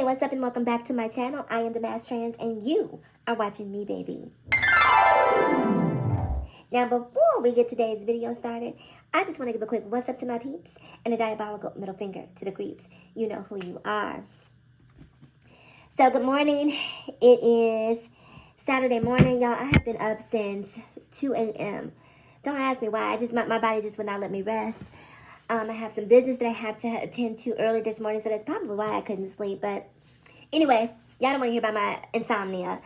Hey, what's up and welcome back to my channel. I am the Mass Trans and you are watching me, baby. Now, before we get today's video started, I just want to give a quick what's up to my peeps and a diabolical middle finger to the creeps. You know who you are. So, good morning. It is Saturday morning, y'all. I have been up since 2 a.m. Don't ask me why. My body just would not let me rest. I have some business that I have to attend to early this morning, so that's probably why I couldn't sleep. But anyway, y'all don't want to hear about my insomnia.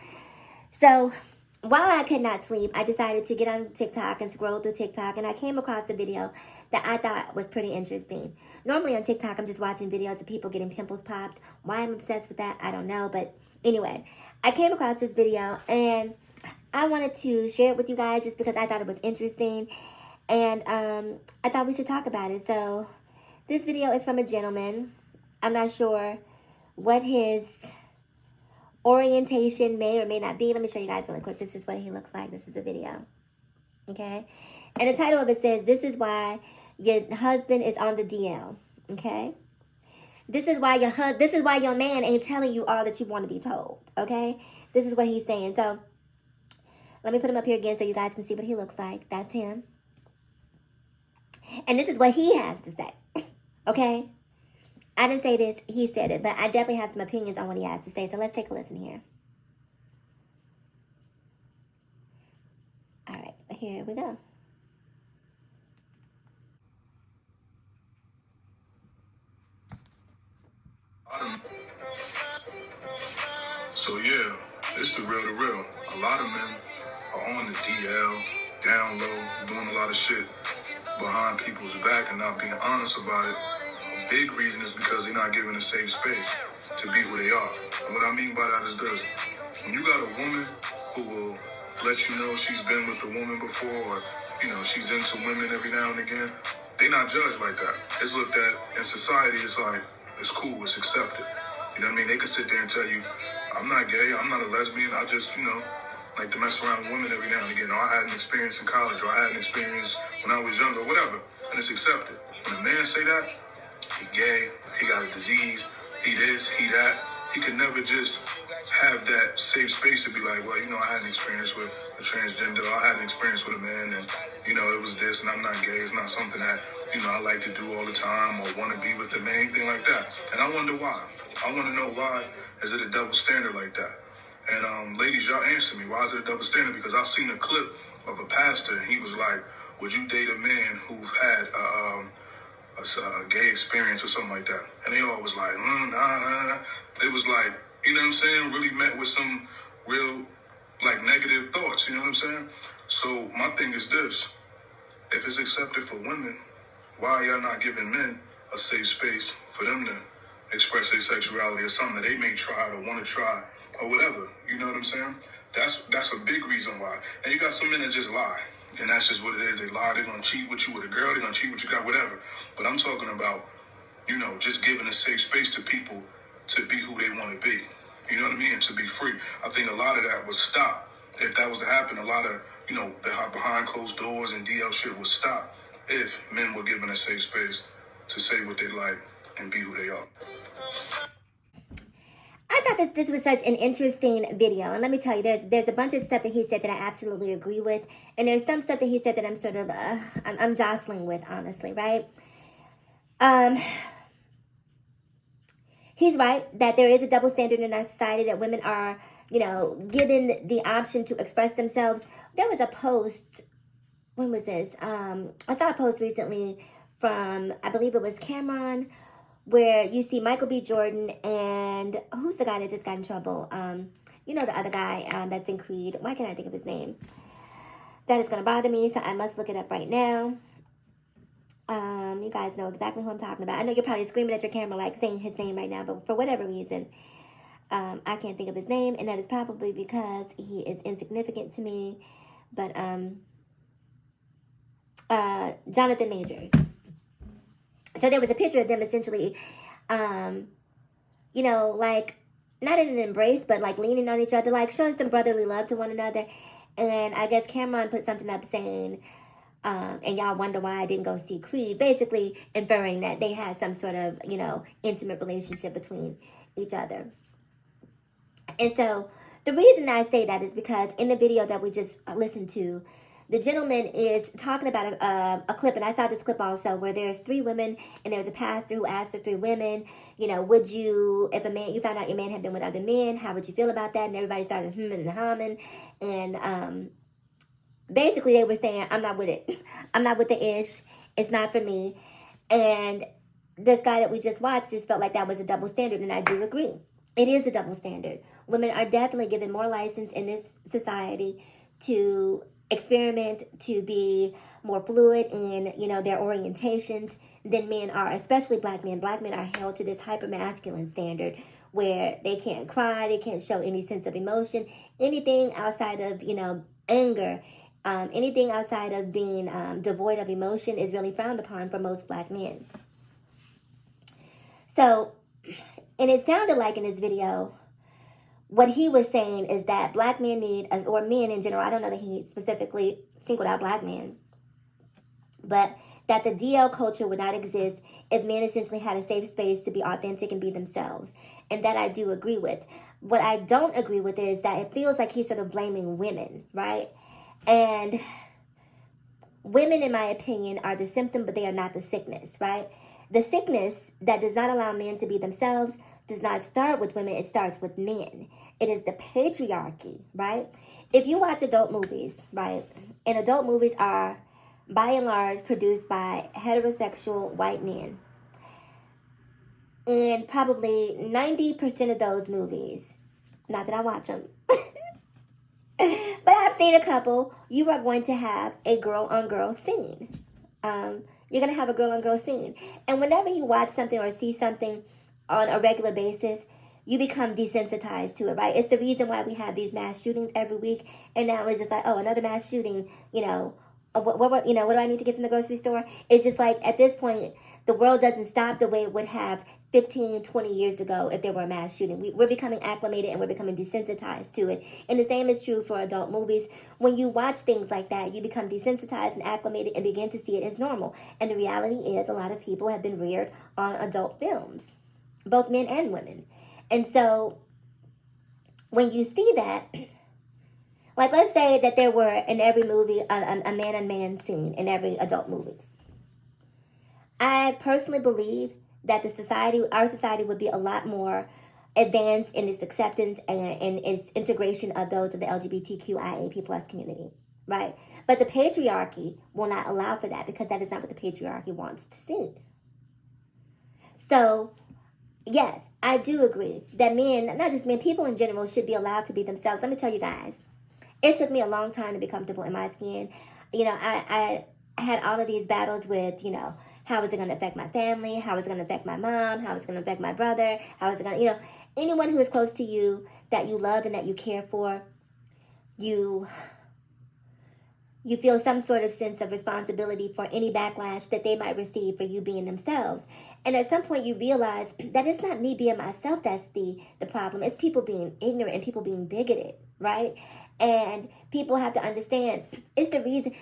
So while I could not sleep, I decided to get on TikTok and scroll through TikTok, and I came across a video that I thought was pretty interesting. Normally on TikTok, I'm just watching videos of people getting pimples popped. Why I'm obsessed with that, I don't know. But anyway, I came across this video, and I wanted to share it with you guys just because I thought it was interesting. And I thought we should talk about it. So this video is from a gentleman. I'm not sure what his orientation may or may not be. Let me show you guys really quick. This is what he looks like. This is a video. Okay? And the title of it says, "This is why your husband is on the DL." Okay? This is why your man ain't telling you all that you want to be told. Okay? This is what he's saying. So let me put him up here again so you guys can see what he looks like. That's him. And this is what he has to say, okay? I didn't say this, he said it, but I definitely have some opinions on what he has to say, so let's take a listen here. All right, here we go. So yeah, it's the real. A lot of men are on the DL, down low, doing a lot of shit behind people's back and not being honest about it. A big reason is because they're not given a safe space to be who they are. And what I mean by that is this. When you got a woman who will let you know she's been with a woman before, or, you know, she's into women every now and again, they not judged like that. It's looked at in society, it's like, it's cool, it's accepted. You know what I mean? They could sit there and tell you, I'm not gay, I'm not a lesbian, I just, like to mess around with women every now and again. Or I had an experience in college, or I had an experience when I was younger, whatever. And it's accepted. When a man say that, he gay, he got a disease, he this, he that, he could never just have that safe space to be like, well, I had an experience with a transgender, or I had an experience with a man, and, it was this, and I'm not gay. It's not something that, I like to do all the time, or want to be with a man, anything like that. And I wonder why. I want to know why is it a double standard like that? And ladies, y'all answer me. Why is it a double standard? Because I've seen a clip of a pastor, and he was like, would you date a man who had a gay experience or something like that? And they all was like, nah. It was like, you know what I'm saying, really met with some real, like, negative thoughts, you know what I'm saying? So my thing is this. If it's accepted for women, why are y'all not giving men a safe space for them to express their sexuality or something that they may try or want to try or whatever? You know what I'm saying? That's a big reason why. And you got some men that just lie. And that's just what it is. They lie. They're going to cheat with you with a girl. They're going to cheat with you, got whatever. But I'm talking about, just giving a safe space to people to be who they want to be. You know what I mean? And to be free. I think a lot of that would stop. If that was to happen, a lot of, behind closed doors and DL shit would stop if men were given a safe space to say what they like and be who they are. I thought that this was such an interesting video. And let me tell you, there's a bunch of stuff that he said that I absolutely agree with. And there's some stuff that he said that I'm sort of, I'm jostling with, honestly, right? He's right that there is a double standard in our society, that women are, given the option to express themselves. There was a post, when was this? I saw a post recently from, I believe it was Cameron, where you see Michael B. Jordan and who's the guy that just got in trouble? The other guy that's in Creed. Why can't I think of his name? That is going to bother me, so I must look it up right now. You guys know exactly who I'm talking about. I know you're probably screaming at your camera like saying his name right now, but for whatever reason, I can't think of his name, and that is probably because he is insignificant to me. But Jonathan Majors. So there was a picture of them essentially, like, not in an embrace, but like leaning on each other, like showing some brotherly love to one another. And I guess Cameron put something up saying, and y'all wonder why I didn't go see Creed, basically inferring that they had some sort of, intimate relationship between each other. And so the reason I say that is because in the video that we just listened to, the gentleman is talking about a clip, and I saw this clip also, where there's 3 women, and there's a pastor who asked the 3 women, would you, if you found out your man had been with other men, how would you feel about that? And everybody started hemming and humming, and basically they were saying, I'm not with it. I'm not with the ish. It's not for me. And this guy that we just watched just felt like that was a double standard, and I do agree. It is a double standard. Women are definitely given more license in this society to experiment, to be more fluid in, their orientations than men are, especially black men. Black men are held to this hyper masculine standard where they can't cry, they can't show any sense of emotion, anything outside of, anger, anything outside of being devoid of emotion is really frowned upon for most black men. So, and it sounded like in this video, what he was saying is that black men need, or men in general, I don't know that he specifically singled out black men, but that the DL culture would not exist if men essentially had a safe space to be authentic and be themselves. And that I do agree with. What I don't agree with is that it feels like he's sort of blaming women, right? And women, in my opinion, are the symptom, but they are not the sickness, right? The sickness that does not allow men to be themselves does not start with women, it starts with men. It is the patriarchy, right? If you watch adult movies, right, and adult movies are, by and large, produced by heterosexual white men, and probably 90% of those movies, not that I watch them, but I've seen a couple, you are going to have a girl-on-girl scene. You're going to have a girl-on-girl scene. And whenever you watch something or see something on a regular basis, you become desensitized to it, right? It's the reason why we have these mass shootings every week, and now it's just like, oh, another mass shooting, what do I need to get from the grocery store? It's just like, at this point, the world doesn't stop the way it would have 15, 20 years ago if there were a mass shooting. We're becoming acclimated and we're becoming desensitized to it. And the same is true for adult movies. When you watch things like that, you become desensitized and acclimated and begin to see it as normal. And the reality is a lot of people have been reared on adult films, both men and women. And so when you see that, like let's say that there were in every movie a man-on-man scene in every adult movie. I personally believe that our society would be a lot more advanced in its acceptance and in its integration of those of the LGBTQIAP plus community, right? But the patriarchy will not allow for that because that is not what the patriarchy wants to see. So, yes, I do agree that men, not just men, people in general should be allowed to be themselves. Let me tell you guys, it took me a long time to be comfortable in my skin. I had all of these battles with, how is it going to affect my family? How is it going to affect my mom? How is it going to affect my brother? How is it going to, anyone who is close to you that you love and that you care for, you feel some sort of sense of responsibility for any backlash that they might receive for you being themselves. And at some point you realize that it's not me being myself that's the problem. It's people being ignorant and people being bigoted, right? And people have to understand it's the reason.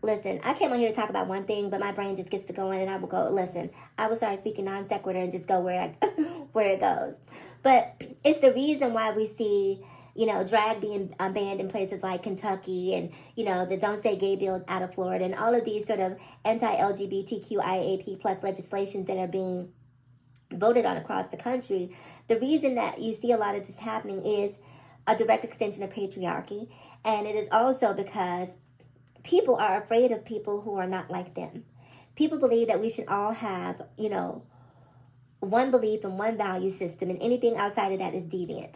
Listen, I came on here to talk about one thing, but my brain just gets to going, and I will go, listen, I will start speaking non sequitur and just go where it goes. But it's the reason why we see, drag being banned in places like Kentucky and, the Don't Say Gay bill out of Florida and all of these sort of anti-LGBTQIAP plus legislations that are being voted on across the country. The reason that you see a lot of this happening is a direct extension of patriarchy, and it is also because people are afraid of people who are not like them. People believe that we should all have, one belief and one value system, and anything outside of that is deviant.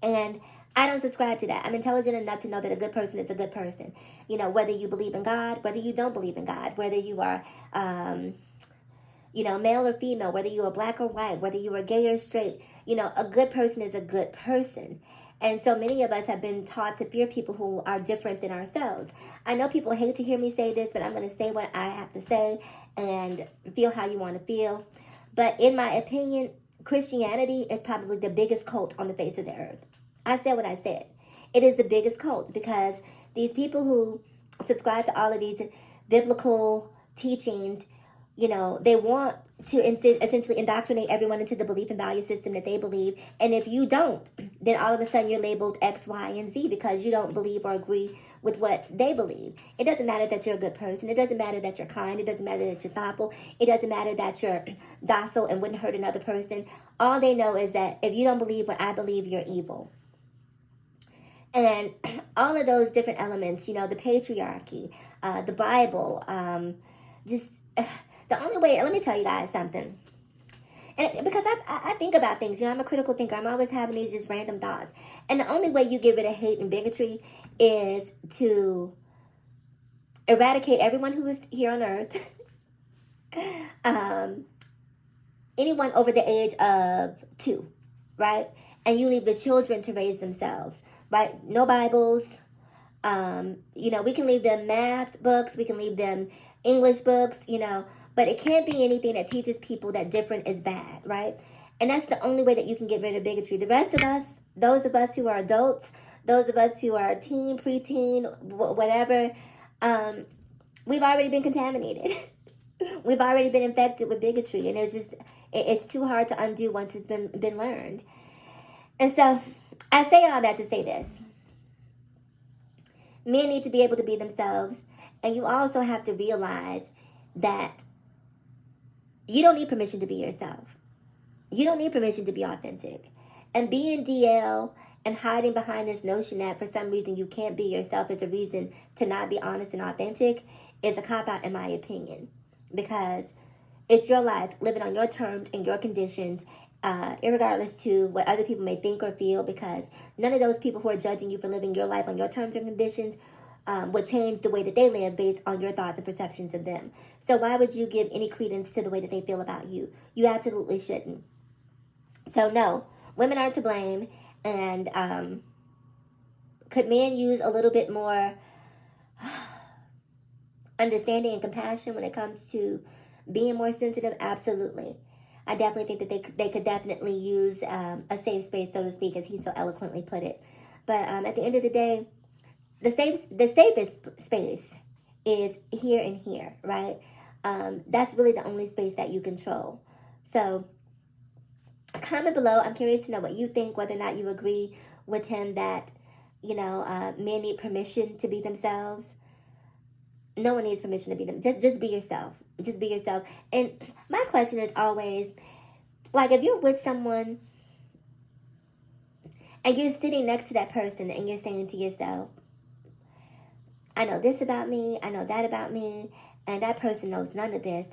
And I don't subscribe to that. I'm intelligent enough to know that a good person is a good person. Whether you believe in God, whether you don't believe in God, whether you are, male or female, whether you are black or white, whether you are gay or straight, a good person is a good person. And so many of us have been taught to fear people who are different than ourselves. I know people hate to hear me say this, but I'm going to say what I have to say and feel how you want to feel. But in my opinion, Christianity is probably the biggest cult on the face of the earth. I said what I said. It is the biggest cult because these people who subscribe to all of these biblical teachings they want to essentially indoctrinate everyone into the belief and value system that they believe. And if you don't, then all of a sudden you're labeled X, Y, and Z because you don't believe or agree with what they believe. It doesn't matter that you're a good person. It doesn't matter that you're kind. It doesn't matter that you're thoughtful. It doesn't matter that you're docile and wouldn't hurt another person. All they know is that if you don't believe what I believe, you're evil. And all of those different elements, the patriarchy, the Bible, the only way, let me tell you guys something. And because I think about things, I'm a critical thinker. I'm always having these just random thoughts. And the only way you get rid of hate and bigotry is to eradicate everyone who is here on earth. Anyone over the age of 2, right? And you leave the children to raise themselves, right? No Bibles. We can leave them math books. We can leave them English books, but it can't be anything that teaches people that different is bad, right? And that's the only way that you can get rid of bigotry. The rest of us, those of us who are adults, those of us who are teen, preteen, whatever, we've already been contaminated. We've already been infected with bigotry, and it's too hard to undo once it's been learned. And so I say all that to say this. Men need to be able to be themselves, and you also have to realize that you don't need permission to be yourself. You don't need permission to be authentic. And being DL and hiding behind this notion that for some reason you can't be yourself is a reason to not be honest and authentic is a cop-out in my opinion. Because it's your life, living on your terms and your conditions, irregardless to what other people may think or feel, because none of those people who are judging you for living your life on your terms and conditions would change the way that they live based on your thoughts and perceptions of them. So why would you give any credence to the way that they feel about you? You absolutely shouldn't. So no, women are to blame. And could men use a little bit more understanding and compassion when it comes to being more sensitive? Absolutely. I definitely think that they could definitely use a safe space, so to speak, as he so eloquently put it. But at the end of the day, the safest space is here and here, right? That's really the only space that you control. So comment below. I'm curious to know what you think, whether or not you agree with him that, men need permission to be themselves. No one needs permission to be them. Just be yourself. Just be yourself. And my question is always, like, if you're with someone and you're sitting next to that person and you're saying to yourself, I know this about me, I know that about me, and that person knows none of this.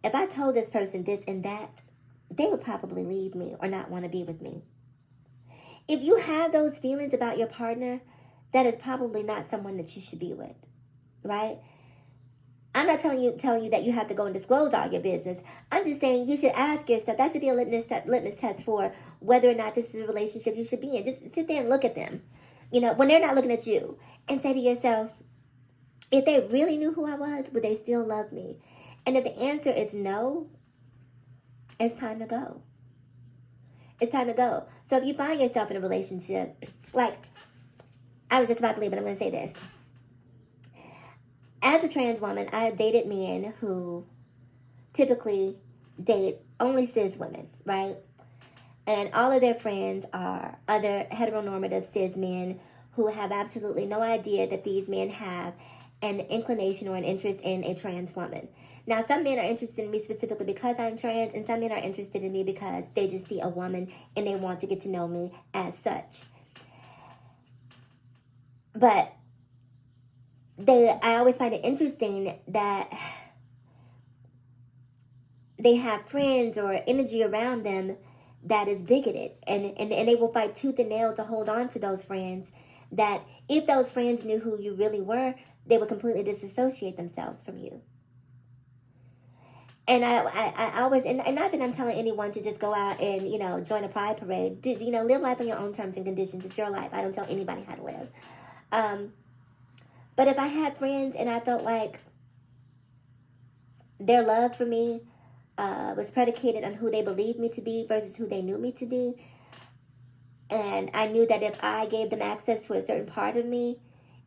If I told this person this and that, they would probably leave me or not want to be with me. If you have those feelings about your partner, that is probably not someone that you should be with, right? I'm not telling you that you have to go and disclose all your business. I'm just saying you should ask yourself. That should be a litmus test for whether or not this is a relationship you should be in. Just sit there and look at them, when they're not looking at you, and say to yourself, if they really knew who I was, would they still love me? And if the answer is no, it's time to go. It's time to go. So if you find yourself in a relationship, like, I was just about to leave, but I'm going to say this. As a trans woman, I have dated men who typically date only cis women, right? And all of their friends are other heteronormative cis men who have absolutely no idea that these men have an inclination or an interest in a trans woman. Now, some men are interested in me specifically because I'm trans, and some men are interested in me because they just see a woman and they want to get to know me as such. But I always find it interesting that they have friends or energy around them that is bigoted, and they will fight tooth and nail to hold on to those friends, that if those friends knew who you really were, they would completely disassociate themselves from you. And I always, and not that I'm telling anyone to just go out and, join a pride parade. Live life on your own terms and conditions. It's your life. I don't tell anybody how to live. But if I had friends and I felt like their love for me was predicated on who they believed me to be versus who they knew me to be, and I knew that if I gave them access to a certain part of me,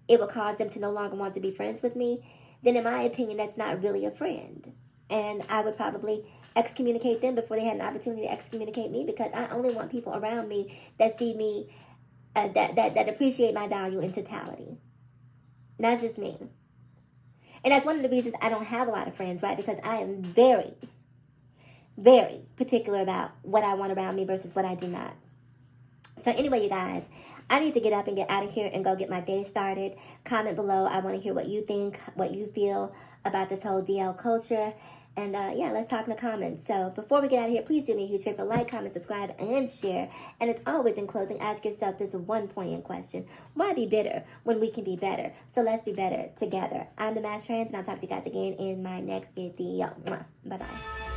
it would cause them to no longer want to be friends with me, then in my opinion, that's not really a friend. And I would probably excommunicate them before they had an opportunity to excommunicate me, because I only want people around me that see me, that appreciate my value in totality. That's just me. And that's one of the reasons I don't have a lot of friends, right? Because I am very, very particular about what I want around me versus what I do not. So anyway, you guys, I need to get up and get out of here and go get my day started. Comment below. I want to hear what you think, what you feel about this whole DL culture. And yeah, let's talk in the comments. So before we get out of here, please do me a huge favor. Like, comment, subscribe, and share. And as always, in closing, ask yourself this one poignant question. Why be bitter when we can be better? So let's be better together. I'm the Mass Trans, and I'll talk to you guys again in my next video. Bye-bye.